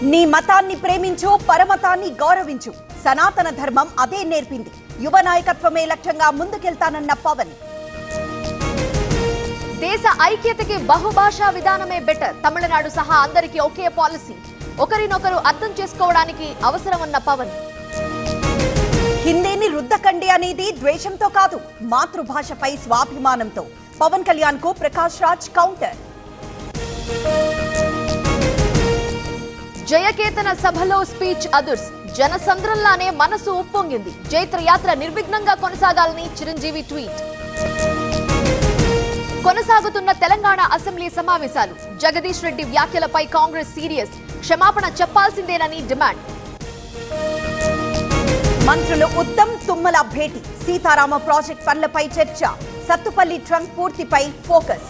నీ మతాన్ని ప్రేమించు, పరమతాన్ని గౌరవించు. సనాతన ధర్మం అదే నేర్పింది. యువ నాయకత్వమే లక్ష్యంగా ముందుకెళ్తానన్న పవన్. దేశ ఐక్యతకి బహుభాషా విధానమే బెటర్. తమిళనాడు సహా అందరికీ ఒకే పాలసీ. ఒకరినొకరు అర్థం చేసుకోవడానికి అవసరమన్న పవన్. హిందీని రుద్దకండి అనేది ద్వేషంతో కాదు, మాతృభాషపై స్వాభిమానంతో. పవన్ కళ్యాణ్ కు ప్రకాష్ రాజ్ కౌంటర్. జయకేతన సభలో స్పీచ్ అదుర్స్. జనసంద్రంలానే మనసు ఉప్పొంగింది. జైత్రయాత్ర నిర్విఘ్నంగా కొనసాగాలని చిరంజీవి ట్వీట్. కొనసాగుతున్న తెలంగాణ అసెంబ్లీ సమావేశాలు. జగదీష్ రెడ్డి వ్యాఖ్యలపై కాంగ్రెస్ సీరియస్. క్షమాపణ చెప్పాల్సిందేనని డిమాండ్. మంత్రులు ఉత్తమ్, తుమ్మల భేటీ. సీతారామ ప్రాజెక్ట్ పనులపై చర్చ. సత్తుపల్లి ట్రంక్ పూర్తిపై ఫోకస్.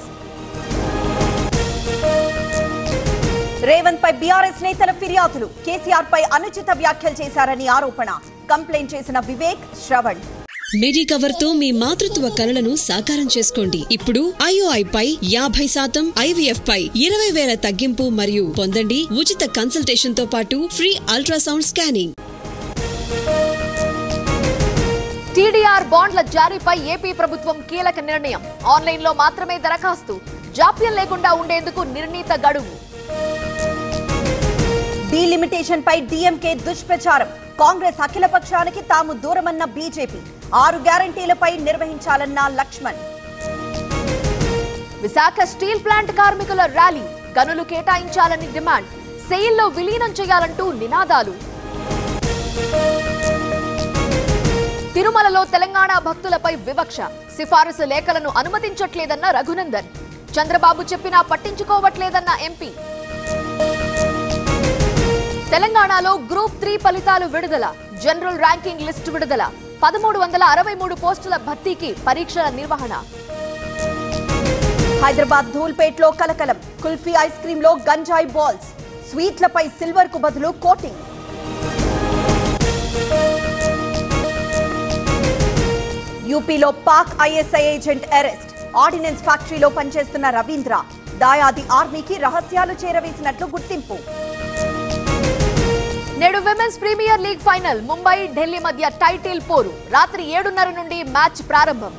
రేవంత్ పై బీఆర్ఎస్ నేతల ఫిర్యాదులు. కేసీఆర్ పై అనుచిత వ్యాఖ్యలు చేశారని ఆరోపణ. కంప్లైంట్ చేసిన వివేక్, శ్రవణ్. మెడికవర్ తో మీ మాతృత్వ కలలను సాకారం చేసుకోండి. ఇప్పుడు IOI పై 50%, IVF పై 20,000 తగ్గింపు మరియు పొందండి ఉచిత కన్సల్టేషన్ తో పాటు ఫ్రీ అల్ట్రాసౌండ్ స్కానింగ్. TDR బాండ్ల జారీపై ఏపీ ప్రభుత్వం కీలక నిర్ణయం. ఆన్లైన్ లో మాత్రమే దరఖాస్తు. జాప్యం లేకుండా ఉండేందుకు నిర్ణీత గడువు. డీలిమిటేషన్ పై DMK దుష్ప్రచారం. కాంగ్రెస్ అఖిలపక్షానికి తాము దూరమన్న బీజేపీ. 6 గ్యారంటీలపై నిర్వహించాలన్న లక్ష్మణ్. విశాఖ స్టీల్ ప్లాంట్ కార్మికుల ర్యాలీ. గనులు కేటాయించాలని డిమాండ్. సెయిల్లో విలీనం చేయాలంటూ నినాదాలు. తిరుమలలో తెలంగాణ భక్తులపై వివక్ష. సిఫారసు లేఖలను అనుమతించట్లేదన్న రఘునందన్. చంద్రబాబు చెప్పినా పట్టించుకోవట్లేదన్న ఎంపీ. తెలంగాణలో గ్రూప్ 3 ఫలితాలు విడుదల. జనరల్ ర్యాంకింగ్ లిస్టు విడుదల. 1363 పోస్టుల భర్తీకి పరీక్షల నిర్వహణ. హైదరాబాద్ ధూల్పేట్లో కలకలం. కుల్ఫీ ఐస్ క్రీమ్ లో గంజాయి బాల్స్. స్వీట్లపై సిల్వర్ కు బదులు కోటింగ్. యూపీలో Pak ISI agent arrest. Ordinance ఫ్యాక్టరీలో పనిచేస్తున్న రవీంద్ర. దాయాది ఆర్మీకి రహస్యాలు చేరవేసినట్లు గుర్తింపు. నేడు women's premier league final. Mumbai, Delhi మధ్య టైటిల్ పోరు. రాత్రి 7:30 నుండి మ్యాచ్ ప్రారంభం.